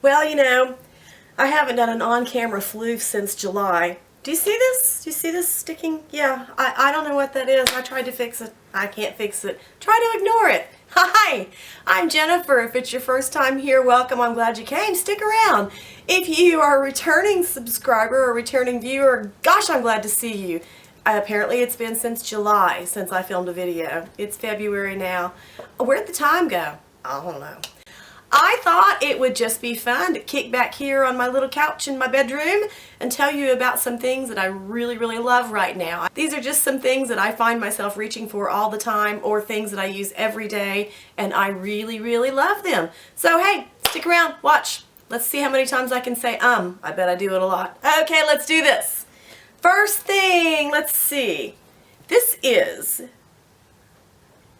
Well, you know, I haven't done an on-camera floof since July. Do you see this? Do you see this sticking? Yeah, I don't know what that is. I tried to fix it. I can't fix it. Try to ignore it. Hi, I'm Jennifer. If it's your first time here, welcome. I'm glad you came. Stick around. If you are a returning subscriber or returning viewer, gosh, I'm glad to see you. Apparently it's been since July since I filmed a video. It's February now. Where'd the time go? I don't know. I thought it would just be fun to kick back here on my little couch in my bedroom and tell you about some things that I really love right now. These are just some things that I find myself reaching for all the time, or things that I use every day, and I really love them. So hey, stick around, watch. Let's see how many times I can say I bet I do it a lot. Okay, let's do this. First thing, let's see. This is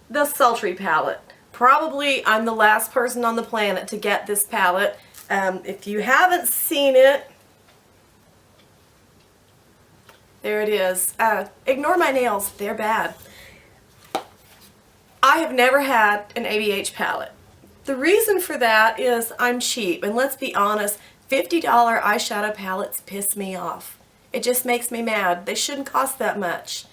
the Sultry palette. Probably I'm the last person on the planet to get this palette. If you haven't seen it, there it is. Ignore my nails, they're bad. I have never had an ABH palette. The reason for that is I'm cheap, and let's be honest, $50 eyeshadow palettes piss me off. It just makes me mad. They shouldn't cost that much.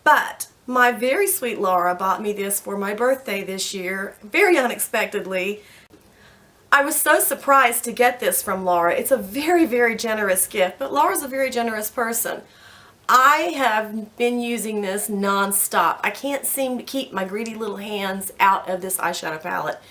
But my very sweet Laura bought me this for my birthday this year, very unexpectedly. I was so surprised to get this from Laura. It's a very generous gift, but Laura's a very generous person. I have been using this non-stop. I can't seem to keep my greedy little hands out of this eyeshadow palette.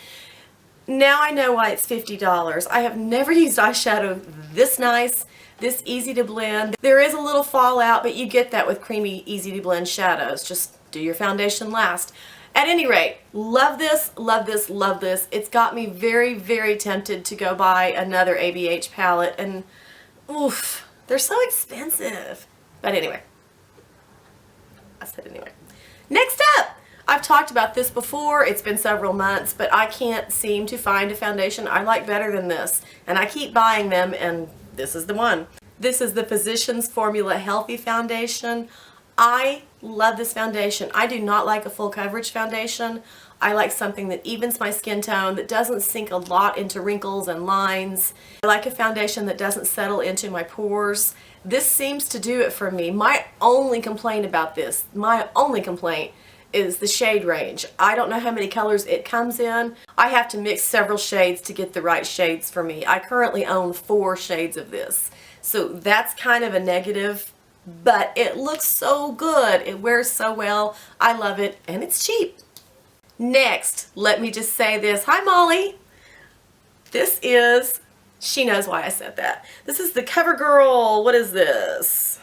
Now I know why it's $50. I have never used eyeshadow this nice, this easy to blend. There is a little fallout, but you get that with creamy, easy to blend shadows. Just do your foundation last. At any rate, love this, love this, love this. It's got me very tempted to go buy another ABH palette, and oof, they're so expensive. But anyway, I said anyway. Next up, I've talked about this before. It's been several months, but I can't seem to find a foundation I like better than this. And I keep buying them, and this is the one. This is the Physicians Formula Healthy Foundation. I love this foundation. I do not like a full coverage foundation. I like something that evens my skin tone, that doesn't sink a lot into wrinkles and lines. I like a foundation that doesn't settle into my pores. This seems to do it for me. My only complaint about this, is the shade range. I don't know how many colors it comes in. I have to mix several shades to get the right shades for me. I currently own 4 shades of this. So that's kind of a negative, but it looks so good. It wears so well. I love it, and it's cheap. Next, let me just say this. Hi, Molly. This is, she knows why I said that. This is the CoverGirl, what is this?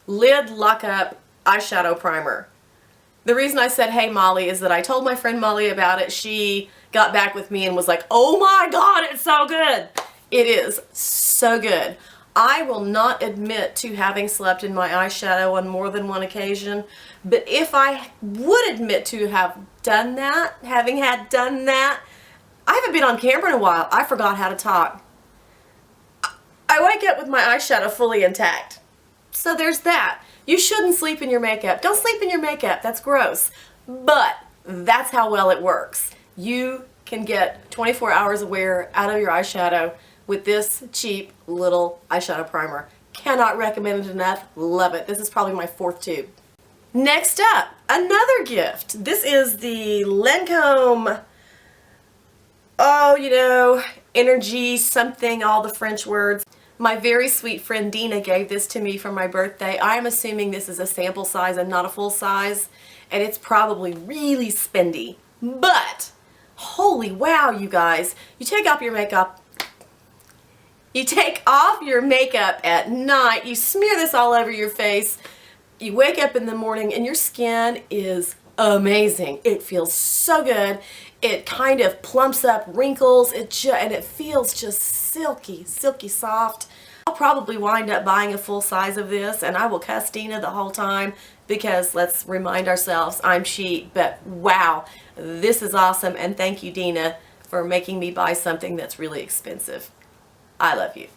Lid Lock-Up Eyeshadow Primer. The reason I said, hey Molly, is that I told my friend Molly about it. She got back with me and was like, oh my god, it's so good. It is so good. I will not admit to having slept in my eyeshadow on more than one occasion, but if I would admit to have done that, I haven't been on camera in a while. I forgot how to talk. I wake up with my eyeshadow fully intact. So there's that. You shouldn't sleep in your makeup. Don't sleep in your makeup. That's gross. But that's how well it works. You can get 24 hours of wear out of your eyeshadow with this cheap little eyeshadow primer. Cannot recommend it enough. Love it. This is probably my 4th tube. Next up, another gift. This is the Lancome, energy something, all the French words. My very sweet friend Dina gave this to me for my birthday. I am assuming this is a sample size and not a full size, and it's probably really spendy. But, holy wow, you guys. You take off your makeup at night, you smear this all over your face, you wake up in the morning and your skin is amazing. It feels so good. It kind of plumps up wrinkles, and it feels just silky soft. I'll probably wind up buying a full size of this, and I will cuss Dina the whole time because, let's remind ourselves, I'm cheap, but wow, this is awesome, and thank you, Dina, for making me buy something that's really expensive. I love you.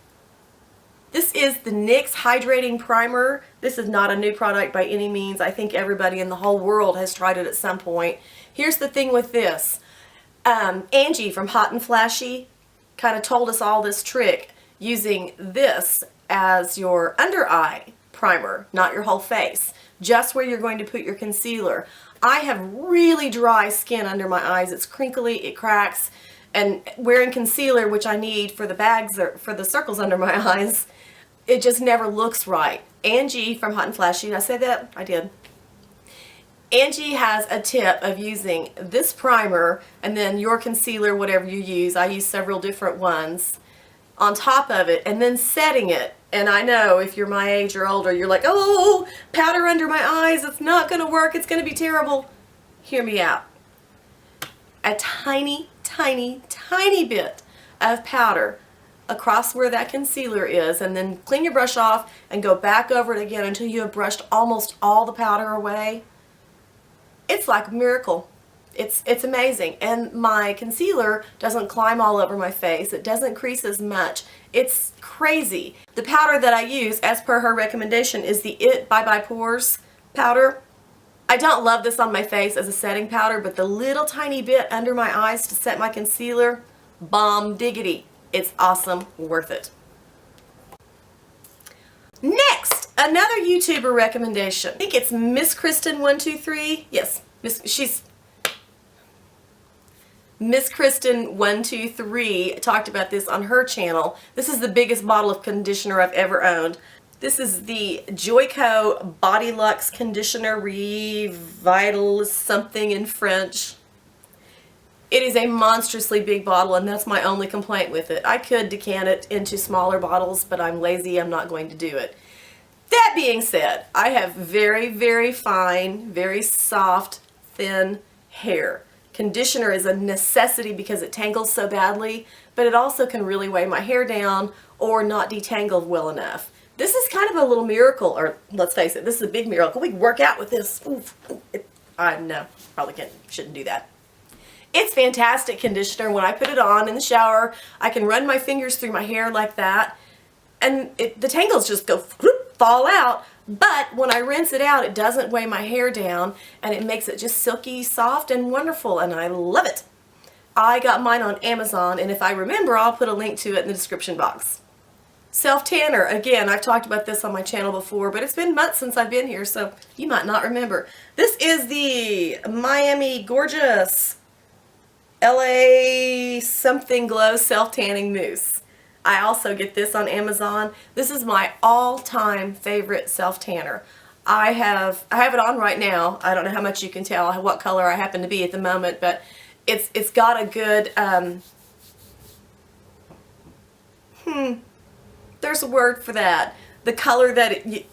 This is the NYX Hydrating Primer. This is not a new product by any means. I think everybody in the whole world has tried it at some point. Here's the thing with this. Angie from Hot and Flashy kind of told us all this trick using this as your under eye primer, not your whole face, just where you're going to put your concealer. I have really dry skin under my eyes. It's crinkly, it cracks, and wearing concealer, which I need for the bags or for the circles under my eyes, it just never looks right. Angie from Hot and Flashy, did I say that? I did. Angie has a tip of using this primer and then your concealer, whatever you use. I use several different ones on top of it and then setting it. And I know if you're my age or older, you're like, oh, powder under my eyes, it's not going to work, it's going to be terrible. Hear me out. A tiny, tiny, tiny bit of powder across where that concealer is, and then clean your brush off and go back over it again until you have brushed almost all the powder away. It's like a miracle. It's amazing. And my concealer doesn't climb all over my face. It doesn't crease as much. It's crazy. The powder that I use, as per her recommendation, is the It Bye Bye Pores powder. I don't love this on my face as a setting powder, but the little tiny bit under my eyes to set my concealer, bomb diggity. It's awesome, worth it. Next, another YouTuber recommendation. I think it's Miss Kristen123. Yes, Miss Kristen123 talked about this on her channel. This is the biggest bottle of conditioner I've ever owned. This is the Joico Body Luxe Conditioner Revital something in French. It is a monstrously big bottle, and that's my only complaint with it. I could decant it into smaller bottles, but I'm lazy. I'm not going to do it. That being said, I have very, very fine, very soft, thin hair. Conditioner is a necessity because it tangles so badly, but it also can really weigh my hair down or not detangle well enough. This is kind of a little miracle, or let's face it, this is a big miracle. We can work out with this. Oof. No, probably shouldn't do that. It's fantastic conditioner. When I put it on in the shower, I can run my fingers through my hair like that, and the tangles just go fall out. But when I rinse it out, it doesn't weigh my hair down, and it makes it just silky, soft, and wonderful, and I love it. I got mine on Amazon, and if I remember, I'll put a link to it in the description box. Self-tanner, again, I've talked about this on my channel before, but it's been months since I've been here, so you might not remember. This is the Miami Gorgeous LA something glow self-tanning mousse. I also get this on Amazon. This is my all-time favorite self-tanner. I have it on right now. I don't know how much you can tell what color I happen to be at the moment, but it's got a good there's a word for that. The color that you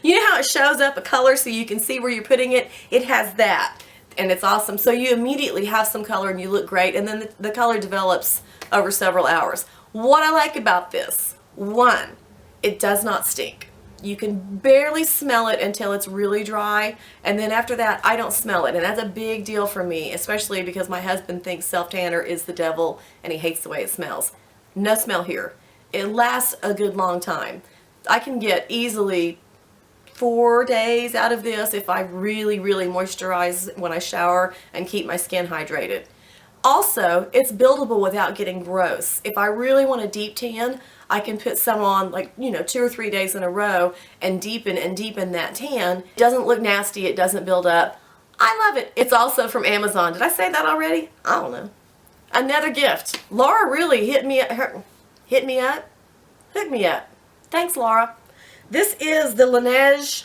know how it shows up a color so you can see where you're putting it? It has that, and it's awesome. So you immediately have some color and you look great, and then the color develops over several hours. What I like about this, one, it does not stink. You can barely smell it until it's really dry, and then after that I don't smell it, and that's a big deal for me, especially because my husband thinks self-tanner is the devil and he hates the way it smells. No smell here. It lasts a good long time. I can get easily 4 days out of this if I really, really moisturize when I shower and keep my skin hydrated. Also, it's buildable without getting gross. If I really want a deep tan, I can put some on, like, 2 or 3 days in a row and deepen that tan. It doesn't look nasty, it doesn't build up. I love it. It's also from Amazon. Did I say that already? I don't know. Another gift. Laura really hooked me up. Thanks, Laura. This is the Laneige,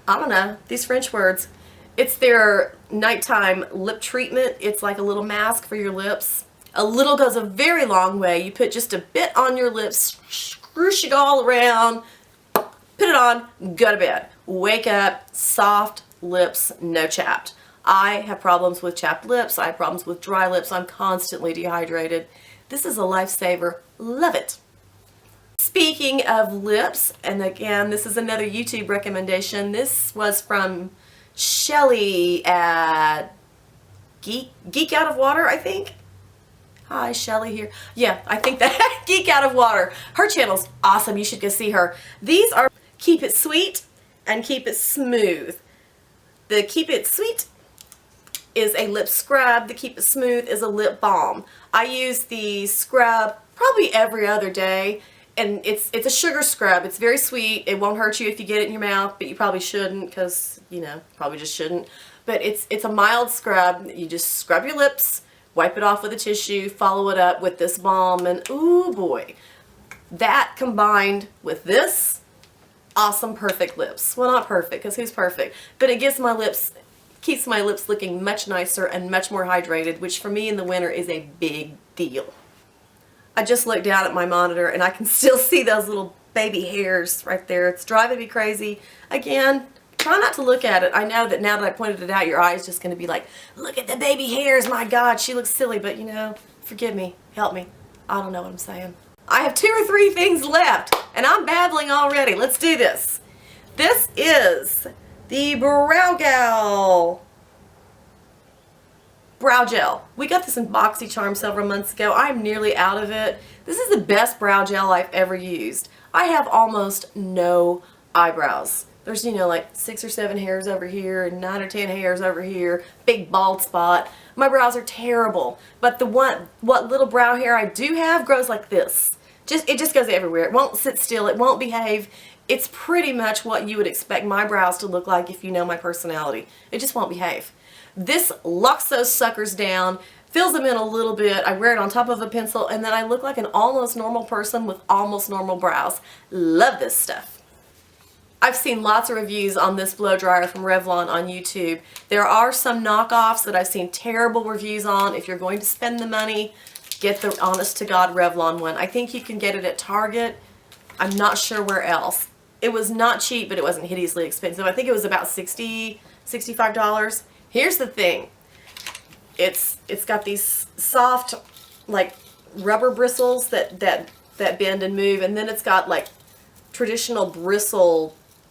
I don't know, these French words. It's their nighttime lip treatment. It's like a little mask for your lips. A little goes a very long way. You put just a bit on your lips, scroosh it all around, put it on, go to bed. Wake up, soft lips, no chapped. I have problems with chapped lips. I have problems with dry lips. I'm constantly dehydrated. This is a lifesaver. Love it. Speaking of lips, and again, this is another YouTube recommendation. This was from Shelly at Geek Out of Water, I think. Hi, Shelly here. Yeah, I think that Geek Out of Water. Her channel's awesome. You should go see her. These are Keep It Sweet and Keep It Smooth. The Keep It Sweet is a lip scrub. To keep it smooth is a lip balm. I use the scrub probably every other day, and it's a sugar scrub. It's very sweet. It won't hurt you if you get it in your mouth, but you probably shouldn't because, you know, probably just shouldn't. But it's a mild scrub. You just scrub your lips, wipe it off with a tissue, follow it up with this balm, and ooh boy. That combined with this, awesome perfect lips. Well, not perfect, because who's perfect? But it gives my lips, keeps my lips looking much nicer and much more hydrated, which for me in the winter is a big deal. I just looked down at my monitor and I can still see those little baby hairs right there. It's driving me crazy. Again, try not to look at it. I know that now that I pointed it out, your eye's just going to be like, look at the baby hairs, my God, she looks silly, but you know, forgive me, help me. I don't know what I'm saying. I have 2 or 3 things left, and I'm babbling already. Let's do this. This is the Brow Gal Brow Gel. We got this in BoxyCharm several months ago. I'm nearly out of it. This is the best brow gel I've ever used. I have almost no eyebrows. There's, you know, like 6 or 7 hairs over here and 9 or 10 hairs over here. Big bald spot. My brows are terrible. But what little brow hair I do have grows like this. It just goes everywhere. It won't sit still. It won't behave. It's pretty much what you would expect my brows to look like if you know my personality. It just won't behave. This locks those suckers down, fills them in a little bit. I wear it on top of a pencil, and then I look like an almost normal person with almost normal brows. Love this stuff. I've seen lots of reviews on this blow dryer from Revlon on YouTube. There are some knockoffs that I've seen terrible reviews on. If you're going to spend the money, get the honest to God Revlon one. I think you can get it at Target. I'm not sure where else. It was not cheap, but it wasn't hideously expensive. I think it was about $60, $65. Here's the thing. It's got these soft, like, rubber bristles that bend and move, and then it's got like traditional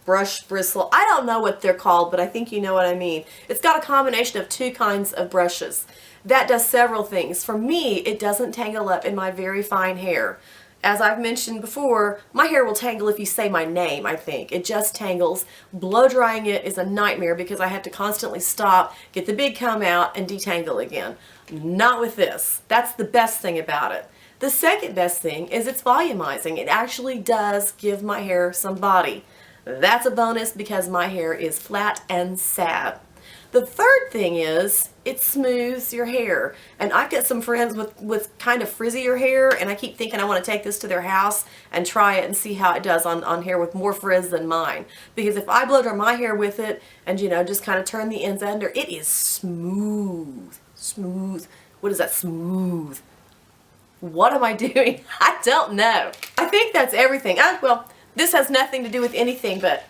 brush bristle. I don't know what they're called, but I think you know what I mean. It's got a combination of 2 kinds of brushes. That does several things. For me, it doesn't tangle up in my very fine hair. As I've mentioned before, my hair will tangle if you say my name, I think. It just tangles. Blow drying it is a nightmare because I have to constantly stop, get the big comb out, and detangle again. Not with this. That's the best thing about it. The second best thing is it's volumizing. It actually does give my hair some body. That's a bonus because my hair is flat and sad. The third thing is it smooths your hair. And I've got some friends with kind of frizzier hair, and I keep thinking I want to take this to their house and try it and see how it does on hair with more frizz than mine. Because if I blow dry my hair with it and, you know, just kind of turn the ends under, it is smooth. Smooth. What is that? Smooth. What am I doing? I don't know. I think that's everything. Well, this has nothing to do with anything, but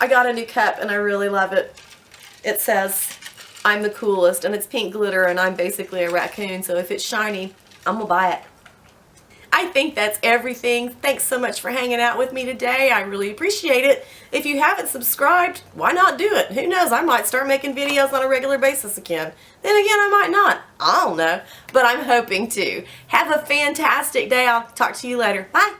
I got a new cup and I really love it. It says, I'm the coolest, and it's pink glitter, and I'm basically a raccoon, so if it's shiny, I'm gonna buy it. I think that's everything. Thanks so much for hanging out with me today. I really appreciate it. If you haven't subscribed, why not do it? Who knows, I might start making videos on a regular basis again. Then again, I might not. I don't know, but I'm hoping to. Have a fantastic day. I'll talk to you later. Bye.